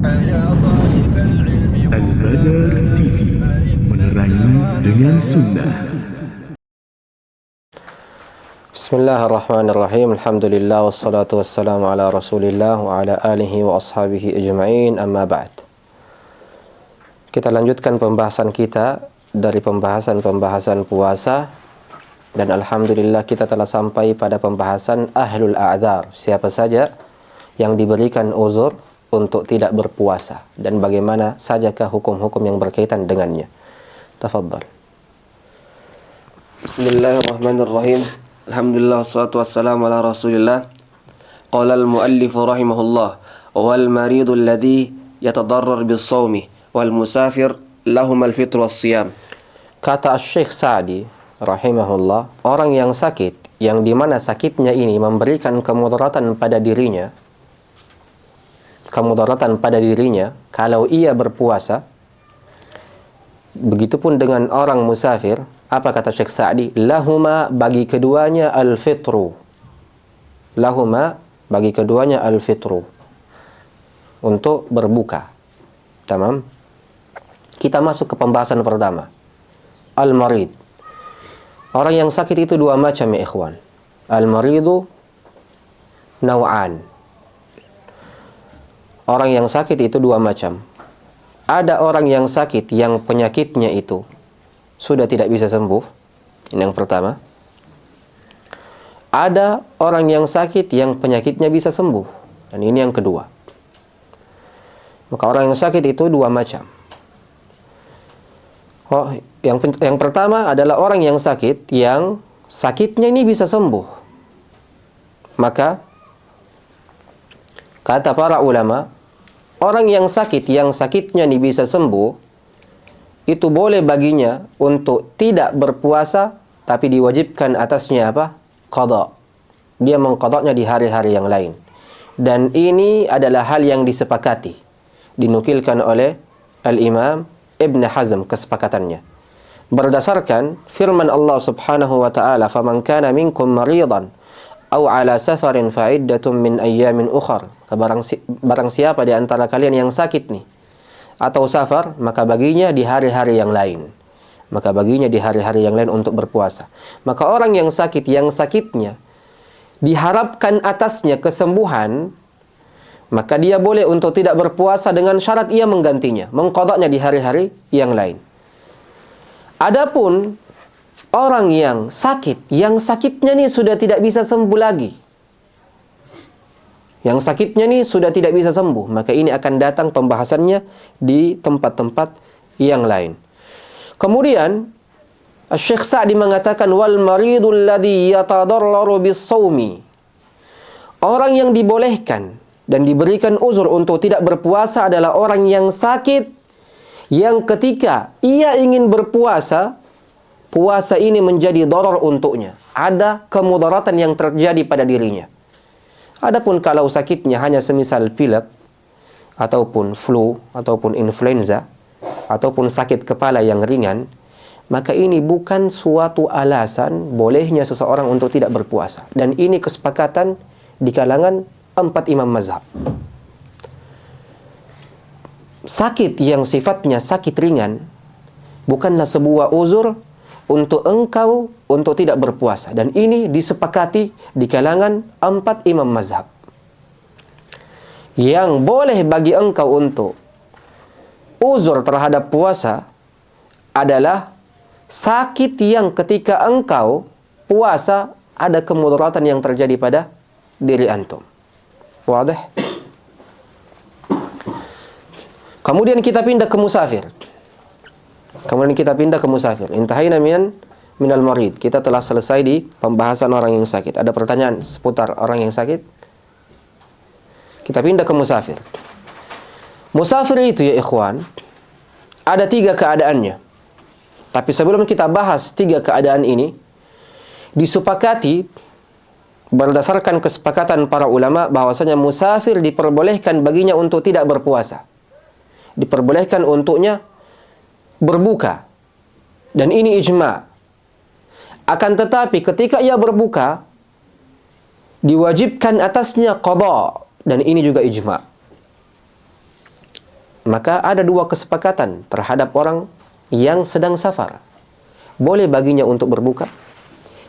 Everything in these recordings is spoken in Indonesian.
Al-Badar TV, menerangi dengan sunnah. Bismillahirrahmanirrahim. Alhamdulillah wassalatu wassalamu ala Rasulillah wa ala alihi wa ashabihi ajma'in. Amma ba'd. Kita lanjutkan pembahasan kita dari pembahasan puasa, dan alhamdulillah kita telah sampai pada pembahasan ahlul a'dzar, siapa saja yang diberikan uzur untuk tidak berpuasa dan bagaimana sajakah hukum-hukum yang berkaitan dengannya. Tafadhal. Bismillahirrahmanirrahim. Alhamdulillah wassalatu wassalamu ala Rasulillah. Qala al-muallif rahimahullah, wal maridu alladhi yatadarrar bis-shaumi wal musafir lahum al-fitr was-siyam. Kata Syekh Sa'di rahimahullah, orang yang sakit yang di mana sakitnya ini memberikan kemudaratan pada dirinya, kalau ia berpuasa. Begitupun dengan orang musafir. Apa kata Syekh Sa'di? Lahuma, bagi keduanya al-fitru. Lahuma, bagi keduanya al-fitru, untuk berbuka. Tamam. Kita masuk ke pembahasan pertama. Al-marid. Orang yang sakit itu dua macam ya ikhwan. Al-maridu naw'an. Orang yang sakit itu dua macam. Ada orang yang sakit yang penyakitnya itu sudah tidak bisa sembuh. Ini yang pertama. Ada orang yang sakit yang penyakitnya bisa sembuh. Dan ini yang kedua. Maka orang yang sakit itu dua macam. Yang pertama adalah orang yang sakit yang sakitnya ini bisa sembuh. Maka kata para ulama, orang yang sakitnya ini bisa sembuh, itu boleh baginya untuk tidak berpuasa, tapi diwajibkan atasnya apa? Qada. Dia mengqadanya di hari-hari yang lain. Dan ini adalah hal yang disepakati, dinukilkan oleh Al-Imam Ibn Hazm kesepakatannya. Berdasarkan firman Allah Subhanahu wa taala, "Faman kana minkum maridan aw ala safarin fa iddatun min ayyamin ukhar." Barang siapa di antara kalian yang sakit nih atau safar, maka baginya di hari-hari yang lain. Untuk berpuasa. Maka orang yang sakit, yang sakitnya diharapkan atasnya kesembuhan, maka dia boleh untuk tidak berpuasa dengan syarat ia menggantinya, mengqadanya di hari-hari yang lain. Adapun orang yang sakit, yang sakitnya nih sudah tidak bisa sembuh lagi, maka ini akan datang pembahasannya di tempat-tempat yang lain. Kemudian Syekh Sa'di mengatakan, wal maridul ladzi yatadarraru bis-shaumi. Orang yang dibolehkan dan diberikan uzur untuk tidak berpuasa adalah orang yang sakit yang ketika ia ingin berpuasa, puasa ini menjadi darar untuknya. Ada kemudaratan yang terjadi pada dirinya. Adapun kalau sakitnya hanya semisal pilek, ataupun flu, ataupun influenza, ataupun sakit kepala yang ringan, maka ini bukan suatu alasan bolehnya seseorang untuk tidak berpuasa. Dan ini kesepakatan di kalangan 4 imam mazhab. Sakit yang sifatnya sakit ringan bukanlah sebuah uzur untuk engkau untuk tidak berpuasa, dan ini disepakati di kalangan 4 imam mazhab. Yang boleh bagi engkau untuk uzur terhadap puasa adalah sakit yang ketika engkau puasa ada kemudaratan yang terjadi pada diri antum. Wadah? Kemudian kita pindah ke musafir. Intahina minal marid. Kita telah selesai di pembahasan orang yang sakit. Ada pertanyaan seputar orang yang sakit? Kita pindah ke musafir. Musafir itu ya ikhwan, ada 3 keadaannya. Tapi sebelum kita bahas 3 keadaan ini, disepakati berdasarkan kesepakatan para ulama bahwasanya musafir diperbolehkan baginya untuk tidak berpuasa. Diperbolehkan untuknya berbuka. Dan ini ijma'. Akan tetapi ketika ia berbuka, diwajibkan atasnya qada, dan ini juga ijma'. maka ada dua kesepakatan terhadap orang yang sedang safar. Boleh baginya untuk berbuka,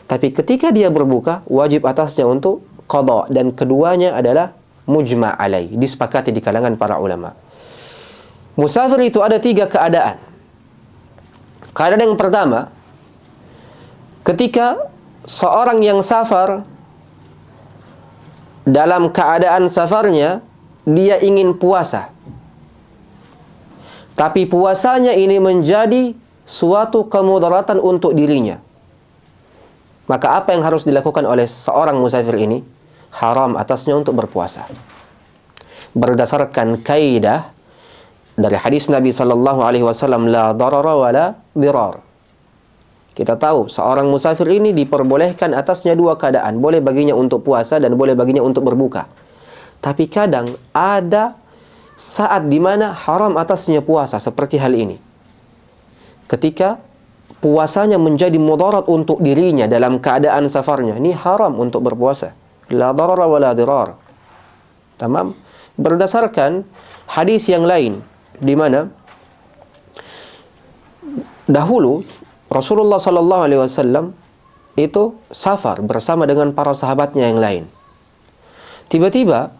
tapi ketika dia berbuka, wajib atasnya untuk qada, dan keduanya adalah mujma' alaih, disepakati di kalangan para ulama. Musafir itu ada 3 keadaan. Keadaan yang pertama, ketika seorang yang safar, dalam keadaan safarnya dia ingin puasa, tapi puasanya ini menjadi suatu kemudaratan untuk dirinya. Maka apa yang harus dilakukan oleh seorang musafir ini? Haram atasnya untuk berpuasa. Berdasarkan kaidah dari hadis Nabi sallallahu alaihi wasallam, la darara wa la dirar. Kita tahu seorang musafir ini diperbolehkan atasnya 2 keadaan, boleh baginya untuk puasa dan boleh baginya untuk berbuka. Tapi kadang ada saat di mana haram atasnya puasa, seperti hal ini. Ketika puasanya menjadi mudarat untuk dirinya dalam keadaan safarnya, ini haram untuk berpuasa. La darara wa la dirar. Tamam? Berdasarkan hadis yang lain, di mana dahulu Rasulullah sallallahu alaihi wasallam itu safar bersama dengan para sahabatnya yang lain. Tiba-tiba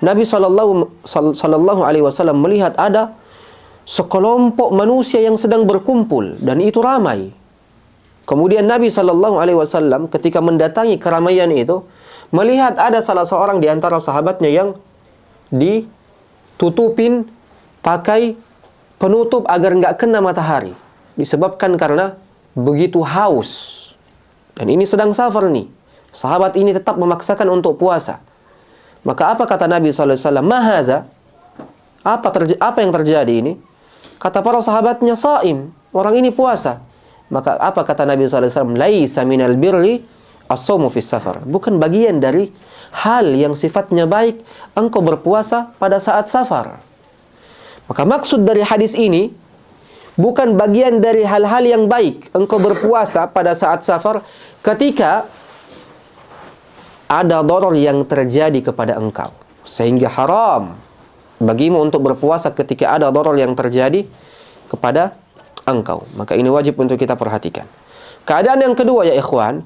Nabi sallallahu alaihi wasallam melihat ada sekelompok manusia yang sedang berkumpul dan itu ramai. Kemudian Nabi sallallahu alaihi wasallam ketika mendatangi keramaian itu, melihat ada salah seorang di antara sahabatnya yang ditutupin pakai penutup agar enggak kena matahari, disebabkan karena begitu haus. Dan ini sedang safar nih. Sahabat ini tetap memaksakan untuk puasa. Maka apa kata Nabi sallallahu alaihi wasallam? Mahaza? Apa yang terjadi ini? Kata para sahabatnya, shaim, orang ini puasa. Maka apa kata Nabi sallallahu alaihi wasallam? Laisa minal birri as-shaumu fis safar. Bukan bagian dari hal yang sifatnya baik engkau berpuasa pada saat safar. Maka maksud dari hadis ini, bukan bagian dari hal-hal yang baik engkau berpuasa pada saat safar ketika ada darar yang terjadi kepada engkau, sehingga haram bagimu untuk berpuasa ketika ada darar yang terjadi kepada engkau. Maka ini wajib untuk kita perhatikan. Keadaan yang kedua ya ikhwan,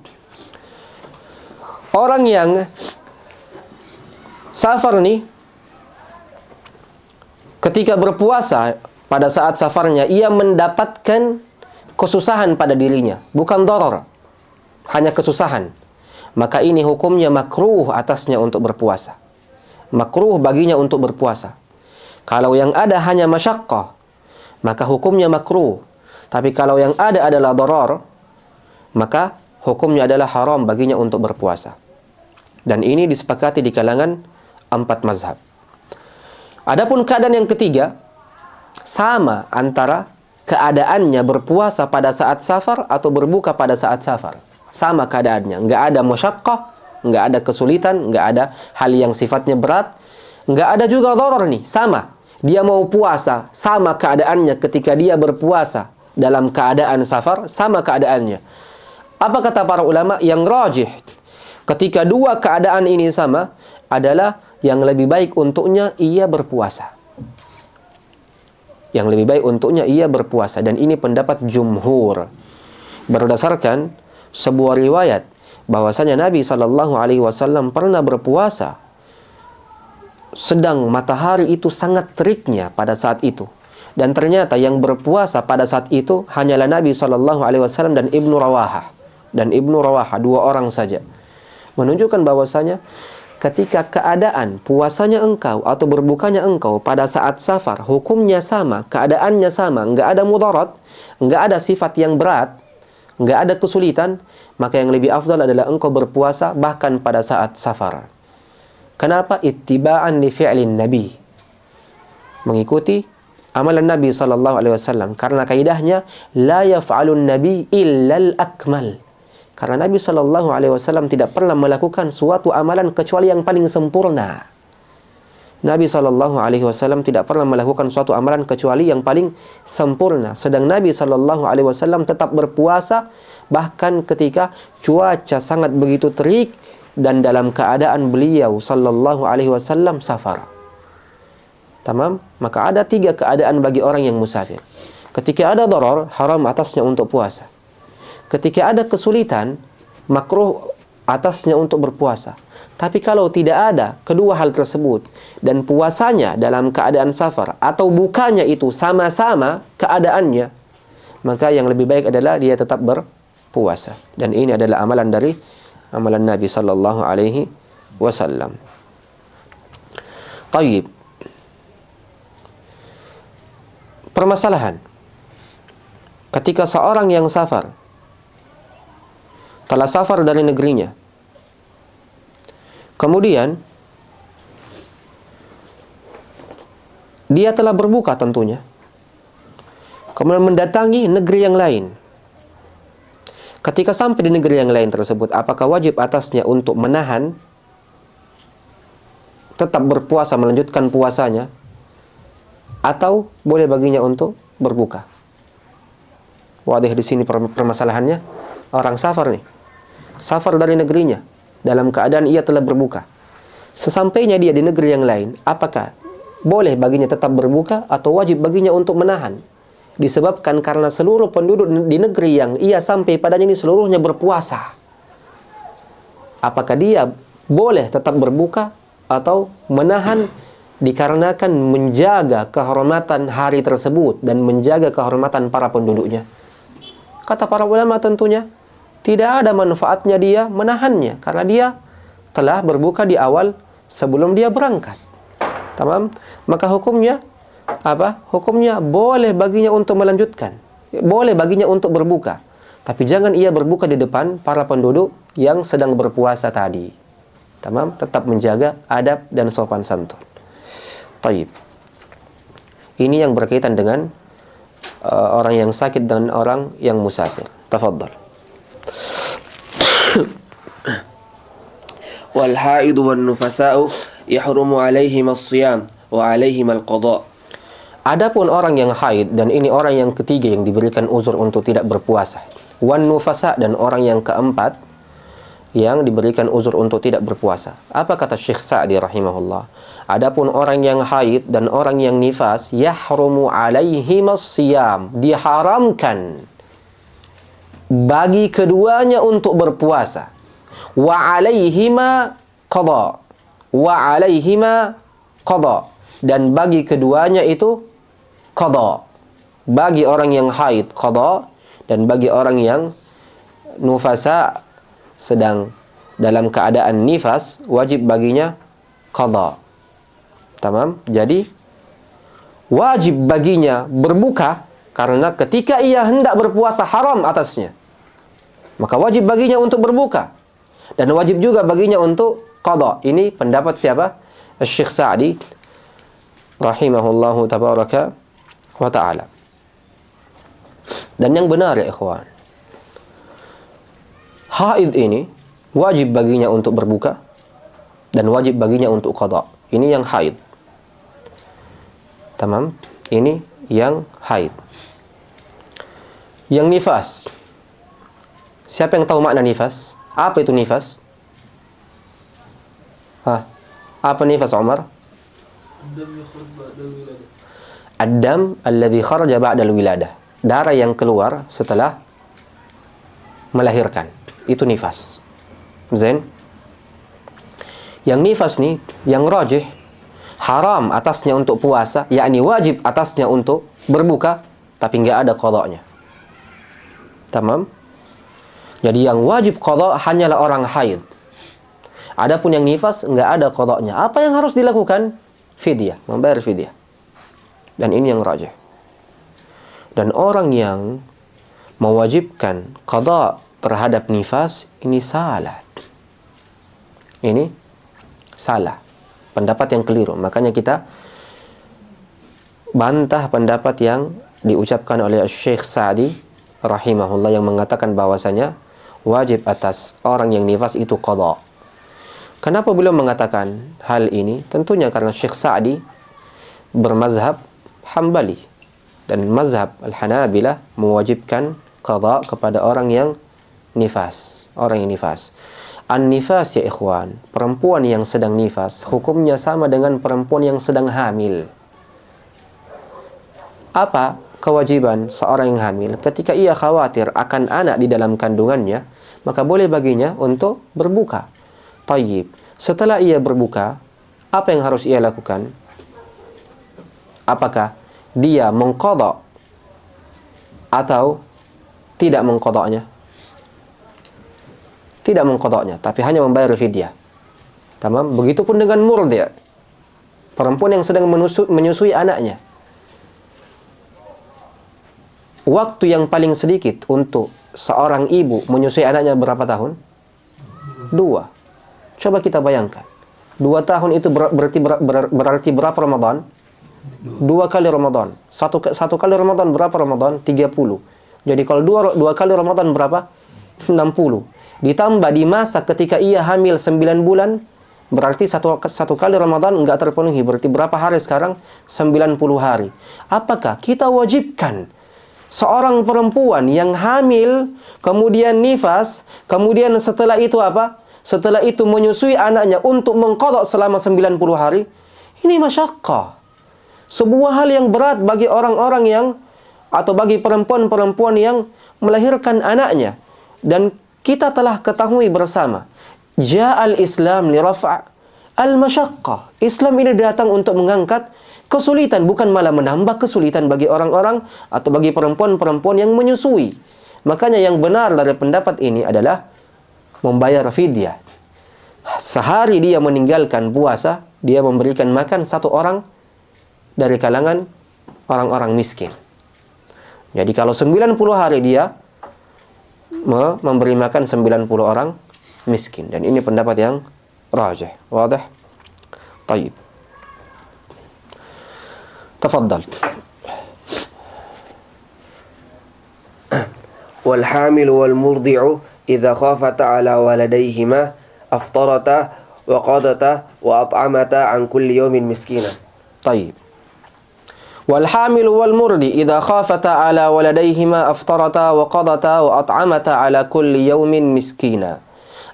orang yang safar nih, ketika berpuasa pada saat safarnya, ia mendapatkan kesusahan pada dirinya, bukan darar, hanya kesusahan. Maka ini hukumnya makruh atasnya untuk berpuasa. Makruh baginya untuk berpuasa. Kalau yang ada hanya masyaqqah, maka hukumnya makruh. Tapi kalau yang ada adalah darar, maka hukumnya adalah haram baginya untuk berpuasa. Dan ini disepakati di kalangan 4 mazhab. Adapun keadaan yang ketiga, sama antara keadaannya berpuasa pada saat safar atau berbuka pada saat safar. Sama keadaannya, enggak ada masyaqqah, enggak ada kesulitan, enggak ada hal yang sifatnya berat, enggak ada juga darar nih, sama. Dia mau puasa, sama keadaannya ketika dia berpuasa dalam keadaan safar, sama keadaannya. Apa kata para ulama? Yang rajih, ketika 2 keadaan ini sama, adalah yang lebih baik untuknya ia berpuasa. Yang lebih baik untuknya ia berpuasa. Dan ini pendapat jumhur. Berdasarkan sebuah riwayat bahwasanya Nabi SAW pernah berpuasa sedang matahari itu sangat teriknya pada saat itu. Dan ternyata yang berpuasa pada saat itu hanyalah Nabi SAW dan Ibnu Rawahah. Dan Ibnu Rawahah, 2 orang saja. Menunjukkan bahwasanya ketika keadaan puasanya engkau atau berbukanya engkau pada saat safar, hukumnya sama, keadaannya sama, enggak ada mudarat, enggak ada sifat yang berat, enggak ada kesulitan, maka yang lebih afdal adalah engkau berpuasa bahkan pada saat safar. Kenapa? Ittiba'an li fi'lin Nabi. Mengikuti amalan Nabi SAW. Karena kaidahnya, la yaf'alun Nabi illal akmal. Karena Nabi SAW tidak pernah melakukan suatu amalan kecuali yang paling sempurna. Nabi SAW tidak pernah melakukan suatu amalan kecuali yang paling sempurna. Sedang Nabi SAW tetap berpuasa bahkan ketika cuaca sangat begitu terik dan dalam keadaan beliau SAW safar. Tamam? Maka ada 3 keadaan bagi orang yang musafir. Ketika ada darar, haram atasnya untuk puasa. Ketika ada kesulitan, makruh atasnya untuk berpuasa. Tapi kalau tidak ada kedua hal tersebut dan puasanya dalam keadaan safar atau bukanya itu sama-sama keadaannya, maka yang lebih baik adalah dia tetap berpuasa. Dan ini adalah amalan dari amalan Nabi sallallahu alaihi wasallam. Tayyib. Permasalahan ketika seorang yang safar telah safar dari negerinya, kemudian dia telah berbuka tentunya, kemudian mendatangi negeri yang lain. Ketika sampai di negeri yang lain tersebut, apakah wajib atasnya untuk menahan, tetap berpuasa, melanjutkan puasanya, atau boleh baginya untuk berbuka? Wadih di sini permasalahannya. Orang safar nih, safar dari negerinya dalam keadaan ia telah berbuka. Sesampainya dia di negeri yang lain, apakah boleh baginya tetap berbuka atau wajib baginya untuk menahan? Disebabkan karena seluruh penduduk di negeri yang ia sampai padanya ini seluruhnya berpuasa. Apakah dia boleh tetap berbuka atau menahan dikarenakan menjaga kehormatan hari tersebut dan menjaga kehormatan para penduduknya? Kata para ulama tentunya tidak ada manfaatnya dia menahannya karena dia telah berbuka di awal sebelum dia berangkat. Tamam? Maka hukumnya apa? Hukumnya boleh baginya untuk melanjutkan, boleh baginya untuk berbuka, tapi jangan ia berbuka di depan para penduduk yang sedang berpuasa tadi. Tamam? Tetap menjaga adab dan sopan santun. Taib. Ini yang berkaitan dengan orang yang sakit dan orang yang musafir. Tafadhal. Wal haidu wan nufasa'u yahrumu 'alaihim as-shiyam wa 'alaihim al-qada'. Adapun orang yang haid, dan ini orang yang ketiga yang diberikan uzur untuk tidak berpuasa. Wan nufasa, dan orang yang keempat yang diberikan uzur untuk tidak berpuasa. Apa kata Syekh Sa'di rahimahullah? Adapun orang yang haid dan orang yang nifas, yahrumu alaihim as-siyam, diharamkan bagi keduanya untuk berpuasa. Wa alaihima qada. Wa alaihima qada. Dan bagi keduanya itu qada. Bagi orang yang haid qada, dan bagi orang yang nufasa sedang dalam keadaan nifas, wajib baginya qada. Tamam? Jadi wajib baginya berbuka karena ketika ia hendak berpuasa haram atasnya. Maka wajib baginya untuk berbuka dan wajib juga baginya untuk qada. Ini pendapat siapa? Syekh Sa'di rahimahullahu tabaraka wa ta'ala. Dan yang benar ya ikhwan, haid ini wajib baginya untuk berbuka dan wajib baginya untuk qada. Ini yang haid. Tamam? Ini yang haid. Yang nifas. Siapa yang tahu makna nifas? Apa itu nifas? Apa nifas, Umar? Ad-dam alladhi kharaja ba'dal wiladah. Darah yang keluar setelah melahirkan. Itu nifas. Zain? Yang nifas nih, yang rajih, haram atasnya untuk puasa, yakni wajib atasnya untuk berbuka, tapi enggak ada qadanya. Tamam? Jadi yang wajib qada hanyalah orang haid. Adapun yang nifas enggak ada qadanya. Apa yang harus dilakukan? Fidyah, membayar fidyah. Dan ini yang rajih. Dan orang yang mewajibkan qada terhadap nifas, ini salah. Ini salah. Pendapat yang keliru. Makanya kita bantah pendapat yang diucapkan oleh Syekh Sa'di rahimahullah yang mengatakan bahwasanya wajib atas orang yang nifas itu qada. Kenapa beliau mengatakan hal ini? Tentunya karena Syekh Sa'di bermazhab Hambali, dan mazhab Al-Hanabilah mewajibkan qada kepada orang yang nifas. Orang yang nifas. An-nifas ya ikhwan, perempuan yang sedang nifas, hukumnya sama dengan perempuan yang sedang hamil. Apa kewajiban seorang yang hamil? Ketika ia khawatir akan anak di dalam kandungannya, maka boleh baginya untuk berbuka. Tayyib. Setelah ia berbuka, apa yang harus ia lakukan? Apakah dia mengqadha atau tidak mengqadhanya? Tidak mengqadhanya, tapi hanya membayar fidyah. Tamam. Begitupun dengan murdi', perempuan yang sedang menyusui anaknya. Waktu yang paling sedikit untuk seorang ibu menyusui anaknya berapa tahun? 2. Coba kita bayangkan. 2 tahun itu berarti berapa Ramadan? 2 kali Ramadan. Satu kali Ramadan berapa Ramadan? 30. Jadi kalau 2 kali Ramadan berapa? 60. Ditambah di masa ketika ia hamil 9 bulan, berarti satu kali Ramadan enggak terpenuhi. Berarti berapa hari sekarang? 90 hari. Apakah kita wajibkan seorang perempuan yang hamil, kemudian nifas, kemudian setelah itu apa? Setelah itu menyusui anaknya untuk mengqadha selama 90 hari? Ini masyaqqah. Sebuah hal yang berat bagi orang-orang yang, atau bagi perempuan-perempuan yang melahirkan anaknya. Dan kita telah ketahui bersama, Ja'al Islam li raf'a al-masyaqqah. Islam ini datang untuk mengangkat kesulitan, bukan malah menambah kesulitan bagi orang-orang atau bagi perempuan-perempuan yang menyusui. Makanya yang benar dari pendapat ini adalah membayar fidyah. Sehari dia meninggalkan puasa, dia memberikan makan 1 orang dari kalangan orang-orang miskin. Jadi kalau 90 hari dia memberi makan 90 orang miskin. Dan ini pendapat yang rajih. Wadah? Tayyib. Tafaddal. والحامل والمرضع إذا خافتا على ولديهما أفطرتا وقضتا وأطعمتا عن كل يوم مسكينا. طيب. والحامل والمرضع إذا خافتا على ولديهما أفطرتا وقضتا وأطعمتا على كل يوم مسكينا.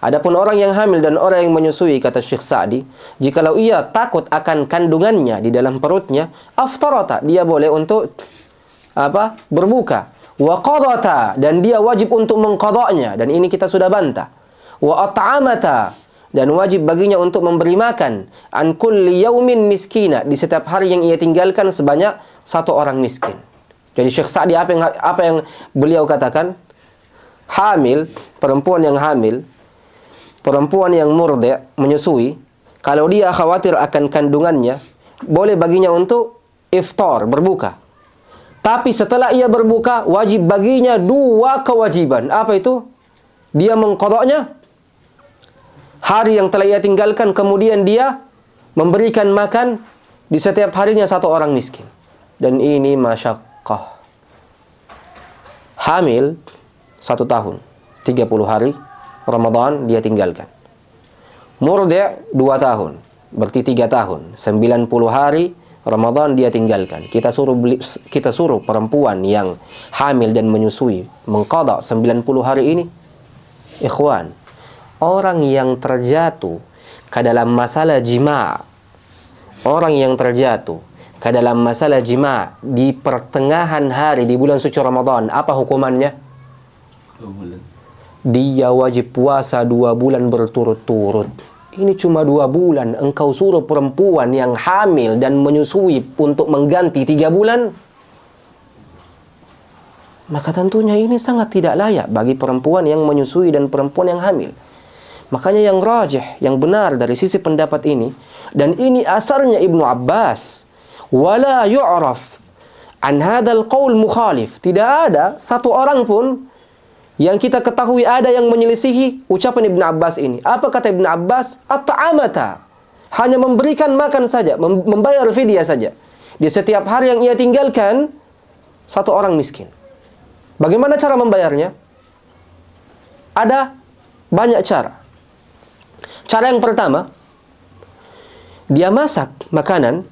Adapun orang yang hamil dan orang yang menyusui, kata Syekh Sa'di, jikalau ia takut akan kandungannya di dalam perutnya, aftarata, dia boleh untuk apa? Berbuka. Wa qadata, dan dia wajib untuk mengqadanya, dan ini kita sudah bantah. Wa at'amata, dan wajib baginya untuk memberi makan an kulli yaumin miskina, di setiap hari yang ia tinggalkan sebanyak 1 orang miskin. Jadi Syekh Sa'di apa yang beliau katakan? Hamil, perempuan yang hamil, perempuan yang murdi', menyusui, kalau dia khawatir akan kandungannya, boleh baginya untuk iftar, berbuka. Tapi setelah ia berbuka, wajib baginya 2 kewajiban. Apa itu? Dia mengqadhanya hari yang telah ia tinggalkan, kemudian dia memberikan makan di setiap harinya 1 orang miskin. Dan ini masyaqqah. Hamil 1 tahun, 30 hari, Ramadan dia tinggalkan. Murdi' 2 tahun, berarti 3 tahun, 90 hari Ramadan dia tinggalkan. Kita suruh perempuan yang hamil dan menyusui mengqadha 90 hari ini. Ikhwan, orang yang terjatuh ke dalam masalah jima', orang yang terjatuh ke dalam masalah jima' di pertengahan hari di bulan suci Ramadan, apa hukumannya? 2 bulan. Dia wajib puasa 2 bulan berturut-turut. Ini cuma 2 bulan. Engkau suruh perempuan yang hamil dan menyusui untuk mengganti 3 bulan. Maka tentunya ini sangat tidak layak bagi perempuan yang menyusui dan perempuan yang hamil. Makanya yang rajih, yang benar dari sisi pendapat ini, dan ini asarnya Ibnu Abbas, wala yu'raf an hadzal qaul mukhalif. Tidak ada satu orang pun yang kita ketahui ada yang menyelisihi ucapan Ibn Abbas ini. Apa kata Ibn Abbas? At-ta'amata, hanya memberikan makan saja, membayar fidyah saja. Di setiap hari yang ia tinggalkan 1 orang miskin. Bagaimana cara membayarnya? Ada banyak cara. Cara yang pertama, dia masak makanan,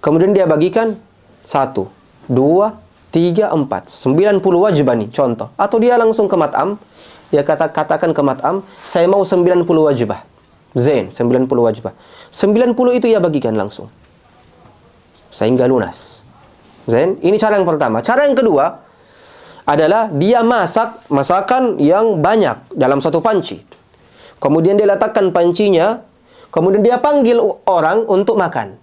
kemudian dia bagikan 1, 2, 3, 4, 90 wajibah nih, contoh. Atau dia langsung ke mat'am, dia katakan ke mat'am, saya mau 90 wajibah. Zain, 90 wajibah. 90 itu ia bagikan langsung, sehingga lunas. Zain, ini cara yang pertama. Cara yang kedua adalah dia masak masakan yang banyak dalam satu panci. Kemudian dia letakkan pancinya, kemudian dia panggil orang untuk makan.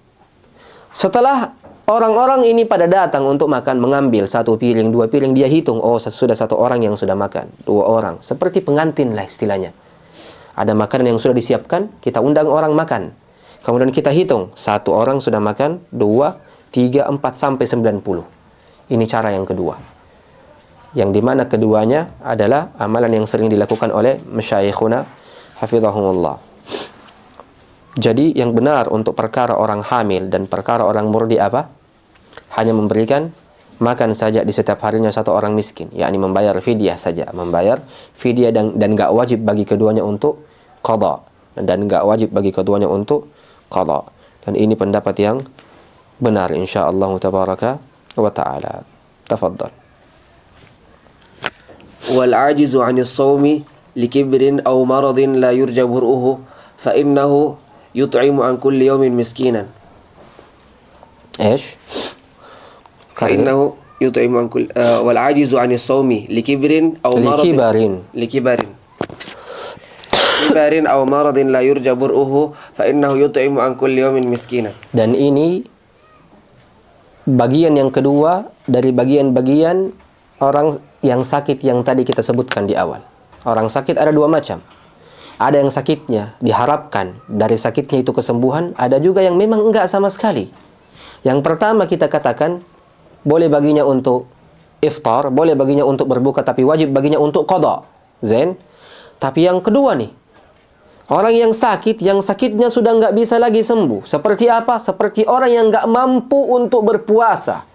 Setelah orang-orang ini pada datang untuk makan, mengambil 1 piring, 2 piring, dia hitung, oh sudah 1 orang yang sudah makan, 2 orang. Seperti pengantin lah istilahnya. Ada makanan yang sudah disiapkan, kita undang orang makan. Kemudian kita hitung, 1 orang sudah makan, 2, 3, 4, sampai 90. Ini cara yang kedua. Yang dimana keduanya adalah amalan yang sering dilakukan oleh masyayikhuna, hafizahumullah. Jadi yang benar untuk perkara orang hamil dan perkara orang murdi apa? Hanya memberikan makan saja di setiap harinya 1 orang miskin, yakni membayar fidyah saja, membayar fidyah dan enggak wajib bagi keduanya untuk qada, dan enggak wajib bagi keduanya untuk qada. Dan ini pendapat yang benar insyaallah tabaraka wa taala. Tafadhal. Wal ajizu 'anis shaumi likibrin aw maradin la yurja bur'uhu fa innahu yut'imu an kulli yawmin miskinan. ايش؟ فإنه يطعم عن كل والعاجز عن الصوم لكبر أو مرض لكبر أو مرض لا يرجى برؤه فإنه يطعم عن كل يوم مسكينا. Dan ini bagian yang kedua dari bagian-bagian orang yang sakit yang tadi kita sebutkan di awal. Orang sakit ada 2 macam. Ada yang sakitnya diharapkan dari sakitnya itu kesembuhan, ada juga yang memang enggak sama sekali. Yang pertama kita katakan boleh baginya untuk iftar, boleh baginya untuk berbuka, tapi wajib baginya untuk qada. Zain. Tapi yang kedua nih, orang yang sakit, yang sakitnya sudah nggak bisa lagi sembuh. Seperti apa? Seperti orang yang nggak mampu untuk berpuasa.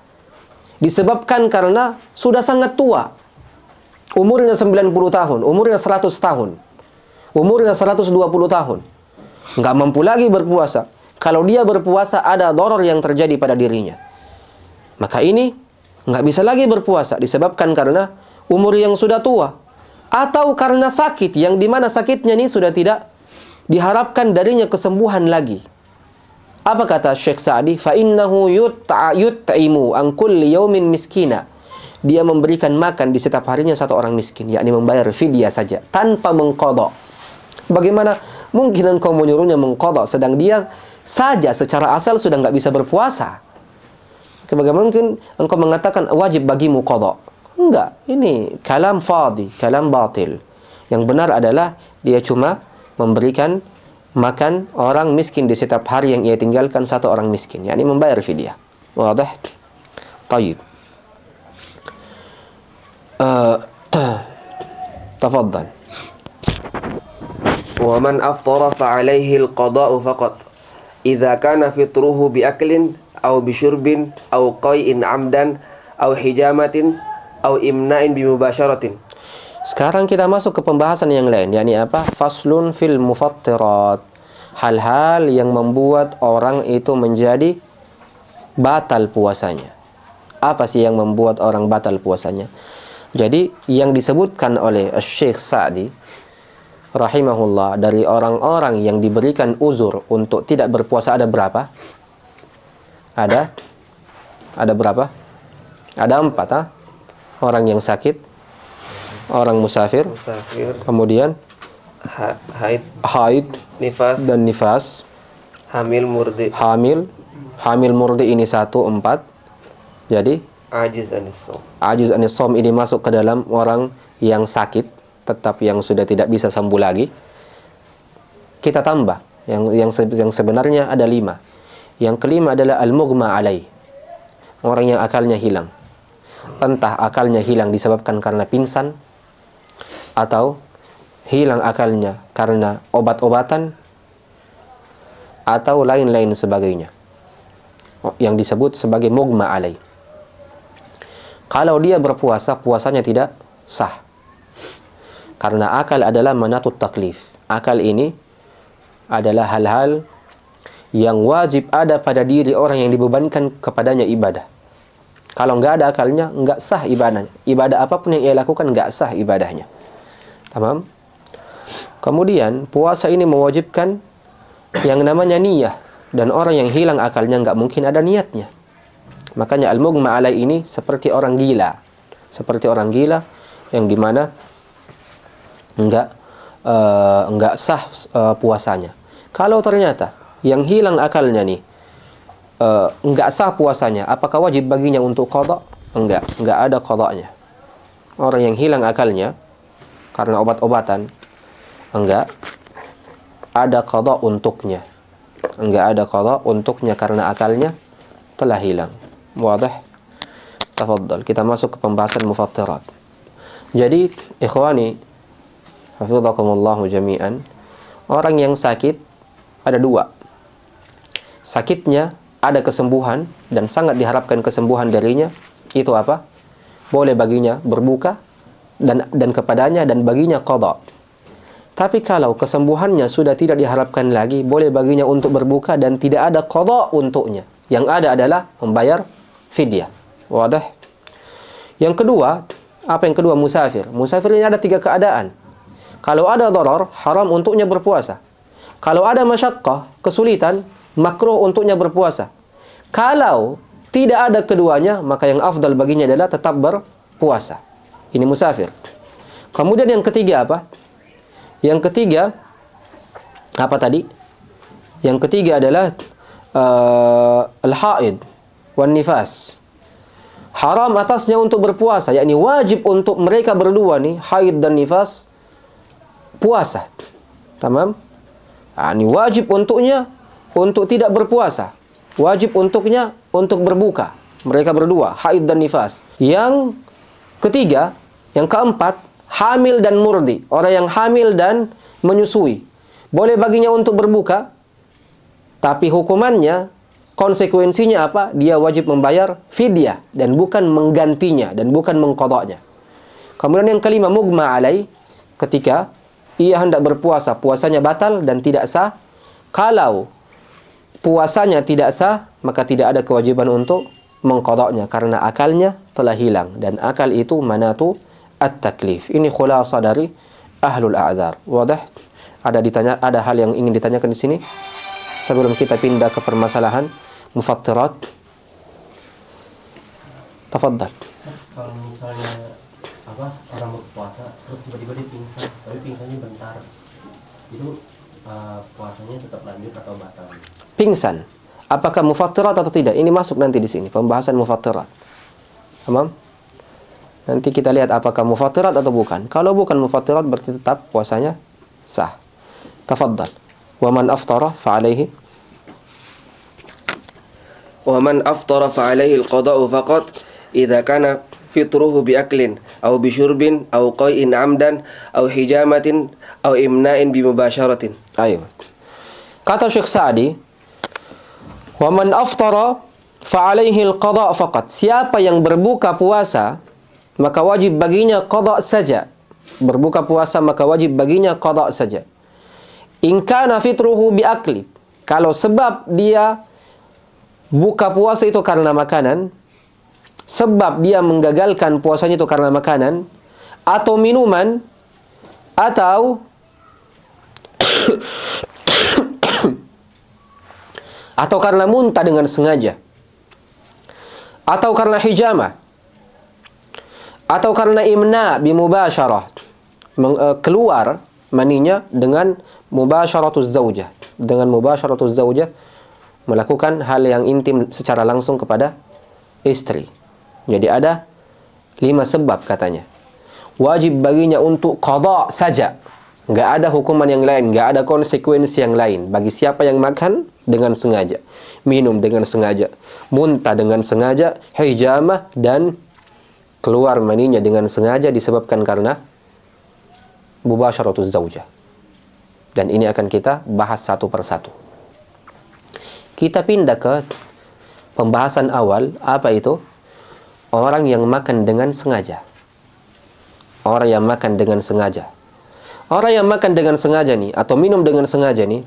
Disebabkan karena sudah sangat tua. Umurnya 90 tahun, umurnya 100 tahun, umurnya 120 tahun. Nggak mampu lagi berpuasa. Kalau dia berpuasa ada doror yang terjadi pada dirinya. Maka ini nggak bisa lagi berpuasa disebabkan karena umur yang sudah tua. Atau karena sakit yang dimana sakitnya ini sudah tidak diharapkan darinya kesembuhan lagi. Apa kata Syekh Sa'di? Fa innahu yut'imu an kulli yaumin miskina. Dia memberikan makan di setiap harinya 1 orang miskin, yakni membayar fidyah saja tanpa mengqada. Bagaimana mungkin engkau menyuruhnya mengqada sedang dia saja secara asal sudah nggak bisa berpuasa? Bagaimana mungkin engkau mengatakan wajib bagimu qada? Enggak, ini kalam fadhi, kalam batil. Yang benar adalah dia cuma memberikan makan orang miskin di setiap hari yang ia tinggalkan 1 orang miskin, yakni membayar fidyah. Wadah? Tayyib. Tafadhal. Wa man aftara fa alaihi al-qada'u faqat idza kana fitruhu bi aklin aw bi syurbin aw qai'in 'amdan aw hijamatin aw imna'in bi mubasharatin. Sekarang kita masuk ke pembahasan yang lain, yakni apa? Faslun fil mufattirat. Hal-hal yang membuat orang itu menjadi batal puasanya. Apa sih yang membuat orang batal puasanya? Jadi yang disebutkan oleh Syekh Sa'di rahimahullah dari orang-orang yang diberikan uzur untuk tidak berpuasa ada berapa? Ada berapa? Ada 4 ha? Orang yang sakit, orang musafir, kemudian haid, nifas, dan nifas, hamil murdi. Hamil murdi ini 1, 4. Jadi ajiz anis shaum ini masuk ke dalam orang yang sakit tetap yang sudah tidak bisa sembuh lagi. Kita tambah yang sebenarnya ada 5. Yang kelima adalah al-mughma alai, orang yang akalnya hilang. Entah akalnya hilang disebabkan karena pingsan, atau hilang akalnya karena obat-obatan, atau lain-lain sebagainya, yang disebut sebagai mughma alai. Kalau dia berpuasa, puasanya tidak sah. Karena akal adalah manatut taklif. Akal ini adalah hal-hal yang wajib ada pada diri orang yang dibebankan kepadanya ibadah. Kalau nggak ada akalnya, nggak sah ibadahnya. Ibadah apapun yang ia lakukan, nggak sah ibadahnya. Tamam? Kemudian, puasa ini mewajibkan yang namanya niyah. Dan orang yang hilang akalnya nggak mungkin ada niatnya. Makanya al-mughma alai ini seperti orang gila. Seperti orang gila yang dimana enggak sah puasanya. Kalau ternyata yang hilang akalnya nih enggak sah puasanya, apakah wajib baginya untuk qada? Enggak ada qadanya. Orang yang hilang akalnya karena obat-obatan, enggak ada qada untuknya. Enggak ada qada untuknya karena akalnya telah hilang. Wadah? Tafadhal. Kita masuk ke pembahasan mufattirat. Jadi, ikhwani, hafizakumullahu jami'an, orang yang sakit ada dua. Sakitnya ada kesembuhan dan sangat diharapkan kesembuhan darinya. Itu apa? Boleh baginya berbuka dan kepadanya dan baginya qada. Tapi kalau kesembuhannya sudah tidak diharapkan lagi, boleh baginya untuk berbuka dan tidak ada qada untuknya. Yang ada adalah membayar fidyah. Wadah? Yang kedua, apa yang kedua? Musafir. Musafir ini ada 3 keadaan. Kalau ada darar, haram untuknya berpuasa. Kalau ada masyaqqah, kesulitan, makruh untuknya berpuasa. Kalau tidak ada keduanya, maka yang afdal baginya adalah tetap berpuasa. Ini musafir. Kemudian yang ketiga apa? Yang ketiga apa tadi? Yang ketiga adalah al-haid wan nifas. Haram atasnya untuk berpuasa, yakni wajib untuk mereka berdua nih, haid dan nifas, puasa. Tamam? Ini wajib untuknya untuk tidak berpuasa. Wajib untuknya untuk berbuka. Mereka berdua, haid dan nifas. Yang ketiga, yang keempat, hamil dan murdi. Orang yang hamil dan menyusui. Boleh baginya untuk berbuka, tapi hukumannya, konsekuensinya apa? Dia wajib membayar fidyah dan bukan menggantinya dan bukan mengqadanya. Kemudian yang kelima, mughma alai, ketika ia hendak berpuasa, puasanya batal dan tidak sah. Kalau puasanya tidak sah, maka tidak ada kewajiban untuk mengqadanya karena akalnya telah hilang, dan akal itu manatu at-taklif. Ini khulasa dari ahlul a'dzar. Wadah? Ada hal yang ingin ditanyakan di sini sebelum kita pindah ke permasalahan mufattirat. Tafadhal. Kalau misalnya orang berpuasa terus tiba-tiba dia pingsan, tapi pingsannya bentar, itu puasanya tetap lanjut atau batal? Pingsan, apakah mufattirat atau tidak? Ini masuk nanti di sini pembahasan mufattirat. Paham? Nanti kita lihat apakah mufattirat atau bukan. Kalau bukan mufattirat berarti tetap puasanya sah. Tafadhal. Wa man aftara fa alaihi ومن أفطر فعليه القضاء فقط إذا كان فطره بأكل أو بشرب أو قيء عمدا أو حجامة أو إمناء بمباشرة. Ayo. Kata Syekh Sa'di, wa man aftara fa alaihi al-qada' faqat. Siapa yang berbuka puasa, maka wajib baginya qada' saja. Berbuka puasa maka wajib baginya qada' saja. In kana fitruhu bi akli. Kalau sebab dia buka puasa itu karena makanan, sebab dia menggagalkan puasanya itu karena makanan atau minuman, atau atau karena muntah dengan sengaja, atau karena hijamah, atau karena imna bimubasharah, keluar maninya dengan mubasyaratuz zaujah, dengan mubasyaratuz zaujah, melakukan hal yang intim secara langsung kepada istri. Jadi ada 5 sebab katanya. Wajib baginya untuk qada saja. Enggak ada hukuman yang lain, enggak ada konsekuensi yang lain bagi siapa yang makan dengan sengaja, minum dengan sengaja, muntah dengan sengaja, hijamah dan keluar maninya dengan sengaja disebabkan karena mubasyaratuz zaujah. Dan ini akan kita bahas satu persatu. Kita pindah ke pembahasan awal, apa itu? Orang yang makan dengan sengaja. Orang yang makan dengan sengaja. Orang yang makan dengan sengaja nih, atau minum dengan sengaja nih,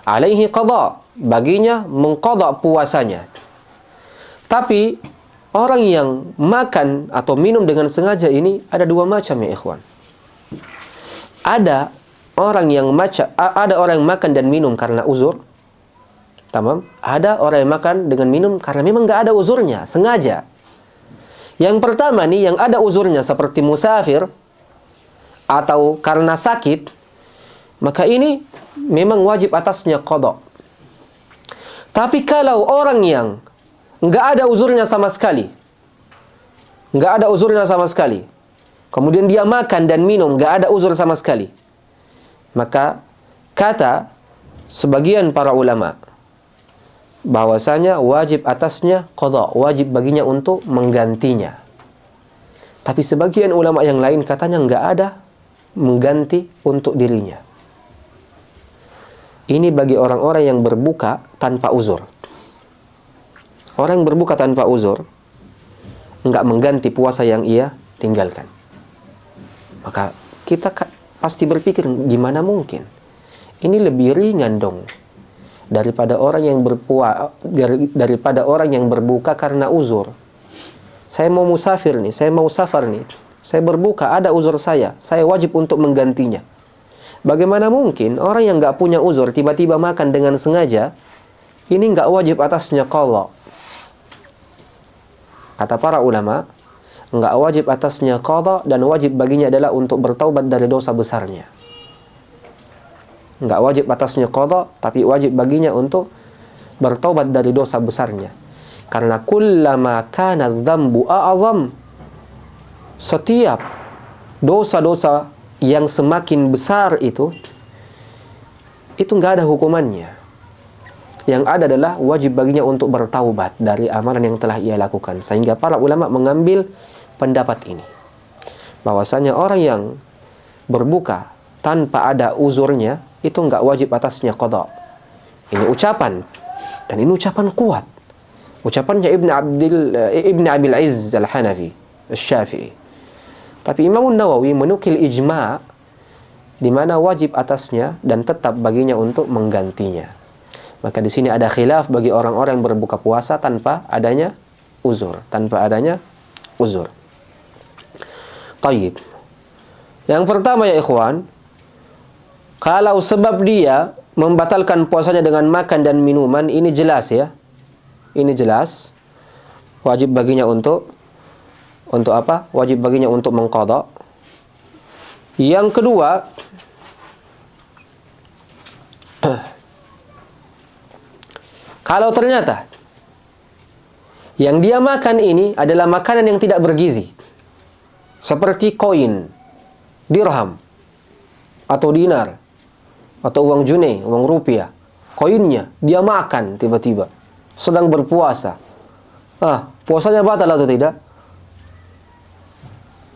alaihi qada, baginya mengqada puasanya. Tapi orang yang makan atau minum dengan sengaja ini ada 2 macam ya ikhwan. Ada orang yang makan dan minum karena uzur. Tamam? Ada orang yang makan dengan minum karena memang nggak ada uzurnya, sengaja. Yang pertama nih, yang ada uzurnya seperti musafir atau karena sakit, maka ini memang wajib atasnya qada. Tapi kalau orang yang nggak ada uzurnya sama sekali, kemudian dia makan dan minum, nggak ada uzur sama sekali, maka kata sebagian para ulama bahwasanya wajib atasnya qada, wajib baginya untuk menggantinya. Tapi sebagian ulama yang lain katanya nggak ada mengganti untuk dirinya. Ini bagi orang-orang yang berbuka tanpa uzur. Orang yang berbuka tanpa uzur nggak mengganti puasa yang ia tinggalkan. Maka kita pasti berpikir, gimana mungkin? Ini lebih ringan dong daripada orang yang berbuka karena uzur. Saya mau musafir nih, saya mau safar nih, saya berbuka, ada uzur saya wajib untuk menggantinya. Bagaimana mungkin orang yang nggak punya uzur tiba-tiba makan dengan sengaja, ini nggak wajib atasnya qada. Kata para ulama, nggak wajib atasnya qada dan wajib baginya adalah untuk bertaubat dari dosa besarnya. Nggak wajib atasnya qada, tapi wajib baginya untuk bertaubat dari dosa besarnya. Karena kullama kana dzambu a'zam, setiap dosa-dosa yang semakin besar itu nggak ada hukumannya. Yang ada adalah wajib baginya untuk bertaubat dari amalan yang telah ia lakukan. Sehingga para ulama mengambil pendapat ini, bahwasanya orang yang berbuka tanpa ada uzurnya itu nggak wajib atasnya qada. Ini ucapan, dan ini ucapan kuat. Ucapannya Ibn Abil Izz Al-Hanafi Al-Syafi'i. Tapi Imam Nawawi menukil ijma' di mana wajib atasnya dan tetap baginya untuk menggantinya. Maka di sini ada khilaf bagi orang-orang yang berbuka puasa tanpa adanya uzur, Tayyib. Yang pertama ya ikhwan, kalau sebab dia membatalkan puasanya dengan makan dan minuman, ini jelas ya. Ini jelas. Wajib baginya untuk apa? Wajib baginya untuk mengqada. Yang kedua, kalau ternyata yang dia makan ini adalah makanan yang tidak bergizi, seperti koin, dirham, atau dinar, atau uang junai, uang rupiah, koinnya dia makan tiba-tiba sedang berpuasa. Puasanya batal atau tidak?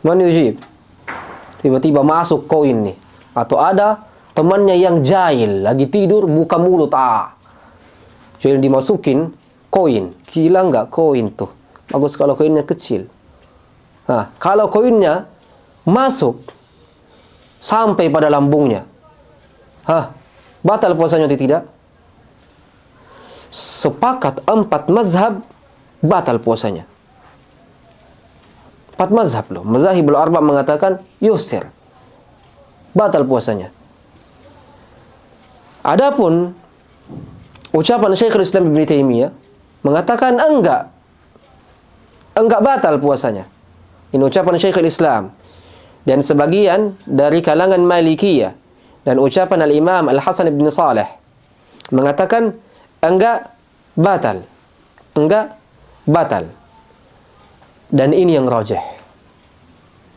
Man yujib? Tiba-tiba masuk koin nih, atau ada temannya yang jahil lagi tidur buka mulut, jadi dimasukin koin. Gila nggak koin tuh? Bagus kalau koinnya kecil. Kalau koinnya masuk sampai pada lambungnya, batal puasanya atau tidak? Sepakat 4 mazhab batal puasanya. 4 mazhab loh. Mazahibul arba' mengatakan yusir, batal puasanya. Adapun ucapan Syekhul Islam Ibn Taimiyah mengatakan enggak batal puasanya. Ini ucapan Syekhul Islam dan sebagian dari kalangan Malikiyah, dan ucapan Al-Imam Al-Hasan Ibn Saleh mengatakan enggak batal. Dan ini yang rajih,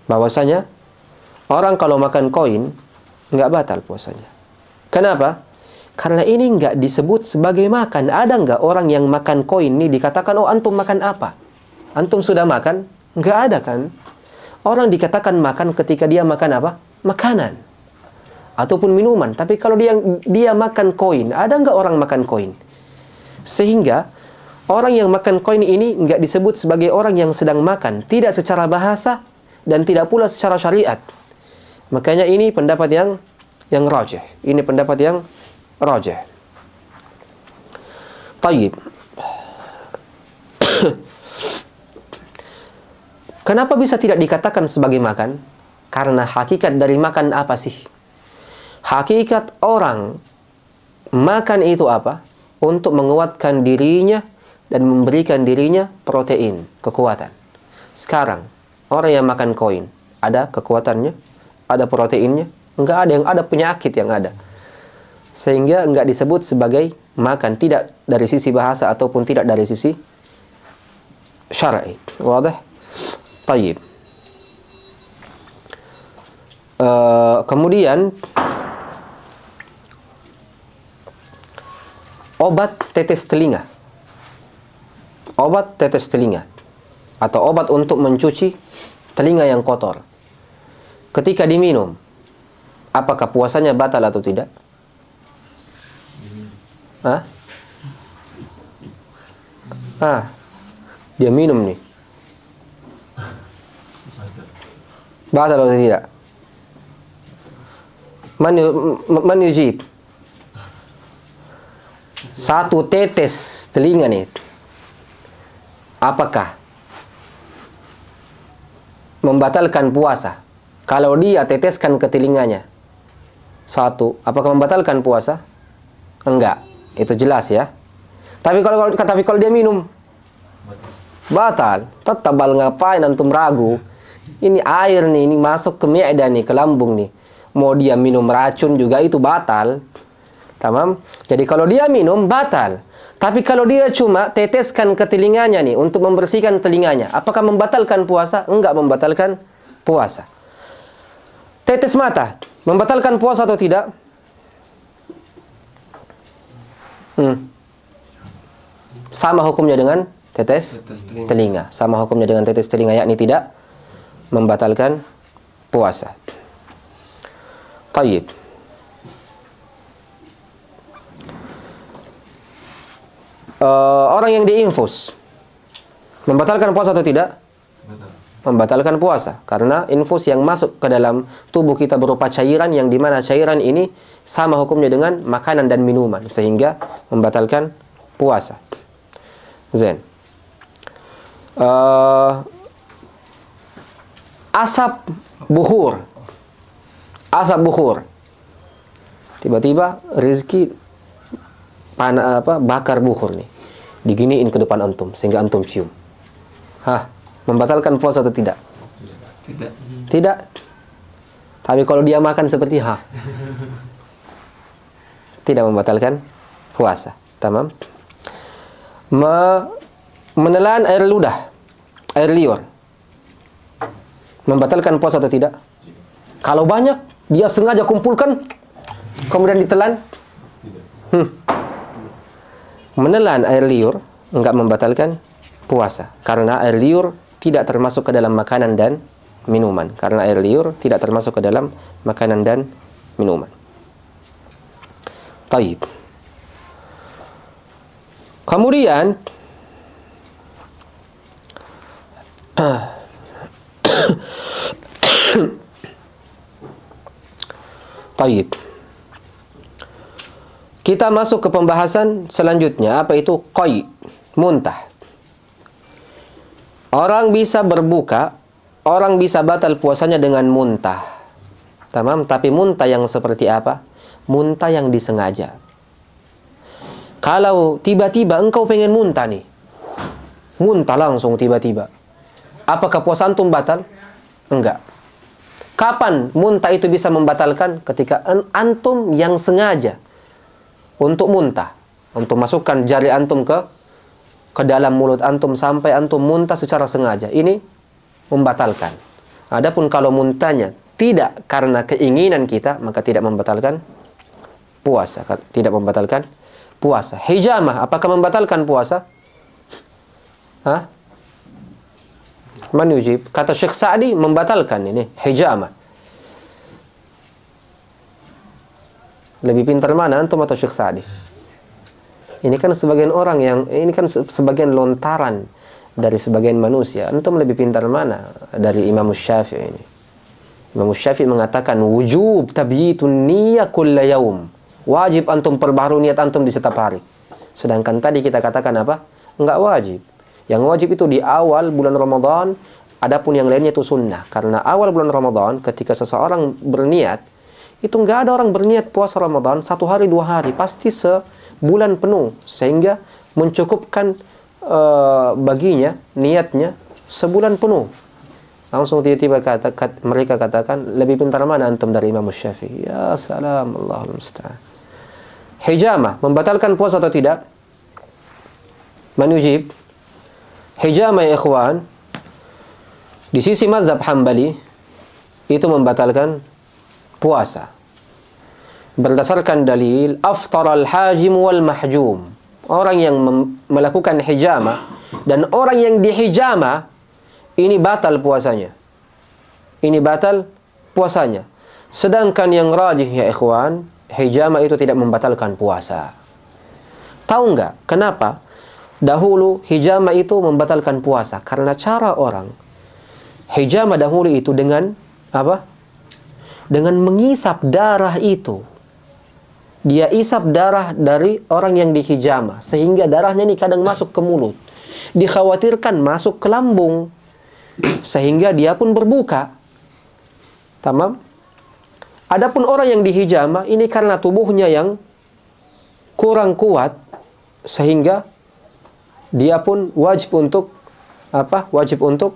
bahwasanya orang kalau makan koin enggak batal puasanya. Kenapa? Karena ini enggak disebut sebagai makan. Ada enggak orang yang makan koin ini dikatakan, oh antum makan apa? Antum sudah makan? Enggak ada kan? Orang dikatakan makan ketika dia makan apa? Makanan ataupun minuman. Tapi kalau dia makan koin, ada enggak orang makan koin? Sehingga orang yang makan koin ini enggak disebut sebagai orang yang sedang makan, tidak secara bahasa dan tidak pula secara syariat. Makanya ini pendapat yang rajih. Ini pendapat yang rajih. Tayyib. Kenapa bisa tidak dikatakan sebagai makan? Karena hakikat dari makan apa sih? Hakikat orang makan itu apa? untuk menguatkan dirinya dan memberikan dirinya protein, kekuatan. Sekarang, orang yang makan koin, ada kekuatannya? Ada proteinnya? Enggak ada, yang ada penyakit yang ada. Sehingga enggak disebut sebagai makan, tidak dari sisi bahasa ataupun tidak dari sisi syar'i. Wadah? Tayyib. Kemudian obat tetes telinga. Obat tetes telinga atau obat untuk mencuci telinga yang kotor. Ketika diminum, apakah puasanya batal atau tidak? Dia minum nih. Batal atau tidak? Man yujib? Satu tetes telinga nih, apakah membatalkan puasa? Kalau dia teteskan ke telinganya satu, apakah membatalkan puasa? Enggak, itu jelas ya. Tapi kalau dia minum, batal. Tetap ngapain antum ragu? Ini air nih, ini masuk ke mi'dah nih, ke lambung nih. Mau dia minum racun juga itu batal. Tamam? Jadi kalau dia minum, batal. Tapi kalau dia cuma teteskan ke telinganya nih, untuk membersihkan telinganya, apakah membatalkan puasa? Enggak membatalkan puasa. Tetes mata, membatalkan puasa atau tidak? Sama hukumnya dengan tetes telinga. Sama hukumnya dengan tetes telinga, yakni tidak membatalkan puasa. Tayyib. Orang yang diinfus membatalkan puasa atau tidak? Membatalkan puasa, karena infus yang masuk ke dalam tubuh kita berupa cairan, yang dimana cairan ini sama hukumnya dengan makanan dan minuman, sehingga membatalkan puasa. Zain. Asap buhur. Tiba-tiba Rizki bakar buhur nih, diginiin ke depan antum sehingga antum cium. Membatalkan puasa atau tidak? Tidak. Tapi kalau dia makan seperti tidak membatalkan puasa. Tamam. Menelan air ludah, air liur, membatalkan puasa atau tidak? Kalau banyak, dia sengaja kumpulkan kemudian ditelan. Menelan air liur enggak membatalkan puasa, karena air liur tidak termasuk ke dalam makanan dan minuman. Karena air liur tidak termasuk ke dalam makanan dan minuman. Taib. Kemudian Taib. Kita masuk ke pembahasan selanjutnya, apa itu qai, muntah. Orang bisa berbuka, orang bisa batal puasanya dengan muntah. Tamam, tapi muntah yang seperti apa? Muntah yang disengaja. Kalau tiba-tiba engkau pengen muntah nih, muntah langsung tiba-tiba, apakah puasa antum batal? Enggak. Kapan muntah itu bisa membatalkan? Ketika antum yang sengaja untuk muntah, untuk masukkan jari antum ke dalam mulut antum sampai antum muntah secara sengaja, ini membatalkan. Adapun kalau muntahnya tidak karena keinginan kita, maka tidak membatalkan puasa. Tidak membatalkan puasa. Hijamah, apakah membatalkan puasa? Man yujib? Kata Syekh Sa'di membatalkan ini hijamah. Lebih pintar mana antum atau Syekh Sa'di? Ini kan sebagian orang ini kan sebagian lontaran dari sebagian manusia. Antum lebih pintar mana dari Imam Syafi'i ini? Imam Syafi'i mengatakan wujub tabyitun niyyah kulla yaum. Wajib antum perbaharui niat antum di setiap hari. Sedangkan tadi kita katakan apa? Enggak wajib. Yang wajib itu di awal bulan Ramadan, adapun yang lainnya itu sunnah. Karena awal bulan Ramadan ketika seseorang berniat, itu enggak ada orang berniat puasa Ramadan 1 hari 2 hari, pasti bulan penuh, sehingga mencukupkan baginya, niatnya sebulan penuh. Langsung tiba-tiba mereka katakan, lebih pintar mana antum dari Imam Syafi'i? Ya salam, Allahul musta'an. Hijamah membatalkan puasa atau tidak? Man yujib? Hijamah ya ikhwan, di sisi mazhab Hambali itu membatalkan puasa. Berdasarkan dalil aftar al-hajim wal mahjum. Orang yang melakukan hijamah dan orang yang dihijamah, ini batal puasanya. Ini batal puasanya. Sedangkan yang rajih ya ikhwan, hijamah itu tidak membatalkan puasa. Tahu enggak kenapa? Dahulu hijamah itu membatalkan puasa karena cara orang hijamah dahulu itu dengan apa? Dengan mengisap darah itu. Dia isap darah dari orang yang dihijamah, sehingga darahnya ini kadang masuk ke mulut. Dikhawatirkan masuk ke lambung, sehingga dia pun berbuka. Tamam? Adapun orang yang dihijamah, ini karena tubuhnya yang kurang kuat, sehingga dia pun wajib untuk apa? Wajib untuk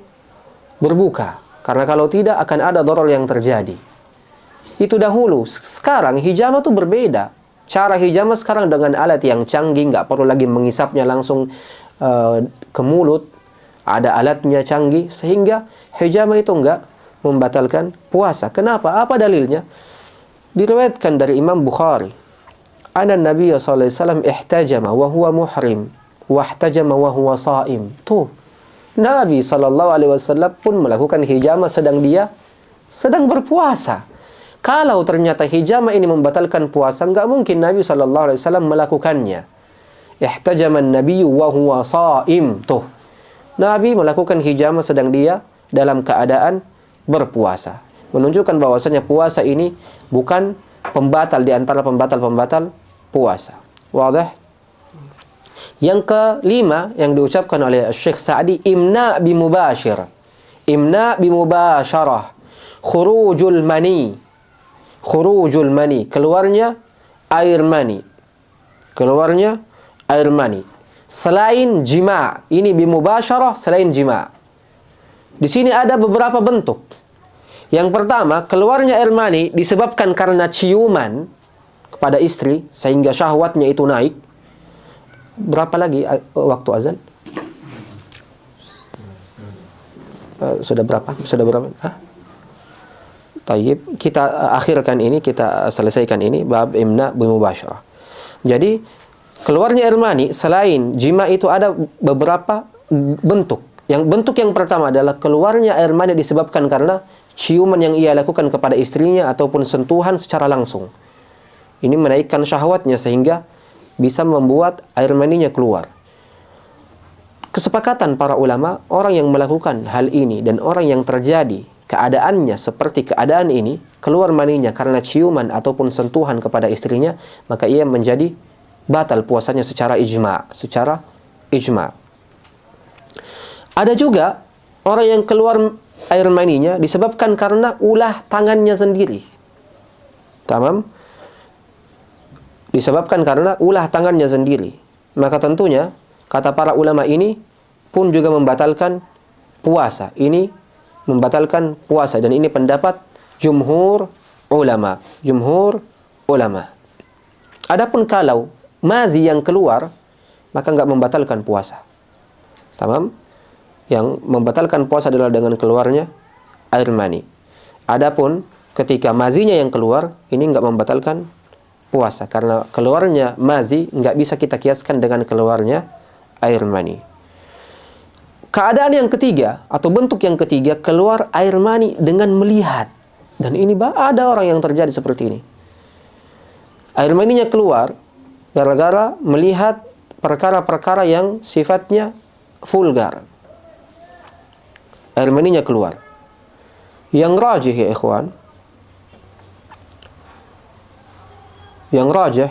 berbuka. Karena kalau tidak akan ada darar yang terjadi. Itu dahulu. Sekarang hijamah itu berbeda. Cara hijamah sekarang dengan alat yang canggih, nggak perlu lagi mengisapnya langsung ke mulut. Ada alatnya canggih, sehingga hijamah itu nggak membatalkan puasa. Kenapa? Apa dalilnya? Diriwayatkan dari Imam Bukhari. Anna Nabi sallallahu alaihi wasallam ihtajama wa huwa muhrim, wa ihtajama wa huwa shaim. Tuh. Nabi sallallahu alaihi wasallam pun melakukan hijamah sedang sedang berpuasa. Kalau ternyata hijamah ini membatalkan puasa, enggak mungkin Nabi sallallahu alaihi wasallam melakukannya. Ihtajama an-nabiyyu wa huwa shaim. Tuh. Nabi melakukan hijamah sedang dia dalam keadaan berpuasa. Menunjukkan bahwasanya puasa ini bukan pembatal di antara pembatal-pembatal puasa. Wadah? Yang kelima yang diucapkan oleh Syekh Sa'di, imna bimubashir. Imna bimubasyarah. Khurujul mani. Khurujul mani, keluarnya air mani. Keluarnya air mani. Selain jima', ini bimubasyarah selain jima'. Di sini ada beberapa bentuk. Yang pertama, keluarnya air mani disebabkan karena ciuman kepada istri sehingga syahwatnya itu naik. Berapa lagi waktu azan? Sudah berapa? Sudah berapa? Hah? Tayyib, kita akhirkan ini, kita selesaikan ini bab imna bimubasyarah. Jadi keluarnya air mani selain jima itu ada beberapa bentuk. Yang bentuk yang pertama adalah keluarnya air mani disebabkan karena ciuman yang ia lakukan kepada istrinya ataupun sentuhan secara langsung. Ini menaikkan syahwatnya sehingga bisa membuat air maninya keluar. Kesepakatan para ulama, orang yang melakukan hal ini dan orang yang terjadi keadaannya seperti keadaan ini, keluar maninya karena ciuman ataupun sentuhan kepada istrinya, maka ia menjadi batal puasanya secara ijma'. Ada juga orang yang keluar air maninya disebabkan karena ulah tangannya sendiri. Tamam? Disebabkan karena ulah tangannya sendiri. Maka tentunya kata para ulama ini pun juga membatalkan puasa. Ini membatalkan puasa dan ini pendapat jumhur ulama. Jumhur ulama. Adapun kalau mazi yang keluar, maka enggak membatalkan puasa. Tamam? Yang membatalkan puasa adalah dengan keluarnya air mani. Adapun ketika mazinya yang keluar, ini enggak membatalkan puasa karena keluarnya mazi enggak bisa kita kiaskan dengan keluarnya air mani. Keadaan yang ketiga atau bentuk yang ketiga, keluar air mani dengan melihat. Dan ini ada orang yang terjadi seperti ini. Air maninya keluar gara-gara melihat perkara-perkara yang sifatnya vulgar. Air maninya keluar. Yang rajih ya ikhwan, yang rajih,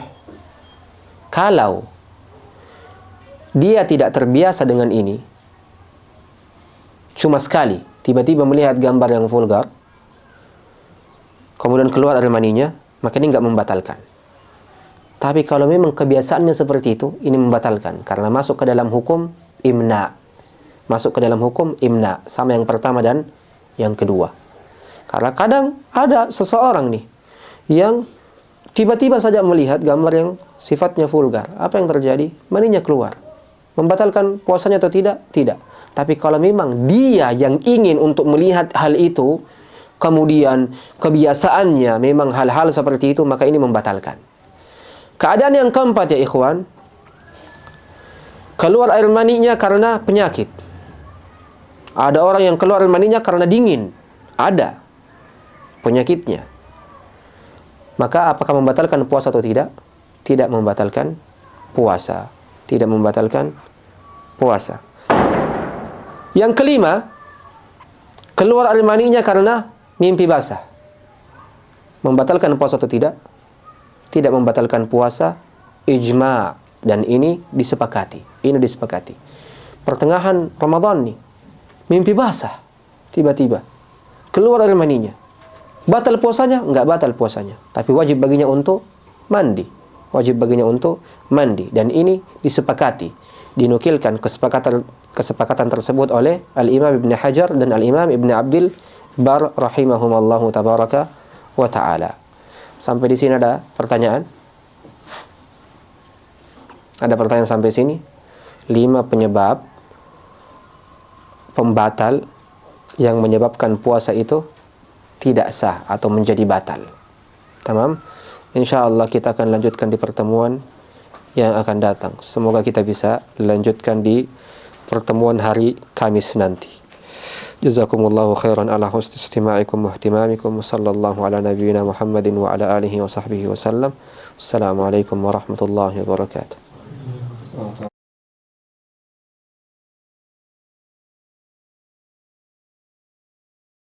kalau dia tidak terbiasa dengan ini, cuma sekali tiba-tiba melihat gambar yang vulgar, kemudian keluar air maninya, maka ini enggak membatalkan. Tapi kalau memang kebiasaannya seperti itu, ini membatalkan. Karena masuk ke dalam hukum imna. Masuk ke dalam hukum imna. Sama yang pertama dan yang kedua. Karena kadang ada seseorang nih, yang tiba-tiba saja melihat gambar yang sifatnya vulgar. Apa yang terjadi? Maninya keluar. Membatalkan puasanya atau tidak? Tidak. Tapi kalau memang dia yang ingin untuk melihat hal itu, kemudian kebiasaannya memang hal-hal seperti itu, maka ini membatalkan. Keadaan yang keempat ya ikhwan, keluar air maninya karena penyakit. Ada orang yang keluar air maninya karena dingin. Ada penyakitnya. Maka apakah membatalkan puasa atau tidak? Tidak membatalkan puasa. Tidak membatalkan puasa. Yang kelima, keluar air maninya karena mimpi basah. Membatalkan puasa atau tidak? Tidak membatalkan puasa, ijma', dan ini disepakati. Ini disepakati. Pertengahan Ramadan nih, mimpi basah, tiba-tiba keluar air maninya. Batal puasanya? Enggak batal puasanya, tapi wajib baginya untuk mandi. Wajib baginya untuk mandi, dan ini disepakati. Dinukilkan kesepakatan tersebut oleh Al-Imam Ibn Hajar dan Al-Imam Ibn Abdil Bar rahimahumallahu tabaraka wa ta'ala. Sampai di sini ada pertanyaan? Ada pertanyaan sampai sini? 5 penyebab pembatal yang menyebabkan puasa itu tidak sah atau menjadi batal. Tamam? InsyaAllah kita akan lanjutkan di pertemuan yang akan datang. Semoga kita bisa lanjutkan di pertemuan hari Kamis nanti. Jazakumullahu khairan ala husni istima'ikum wa ihtimamikum. Sallallahu ala nabiyyina Muhammadin wa ala alihi wa sahbihi wa sallam. Assalamualaikum warahmatullahi wabarakatuh.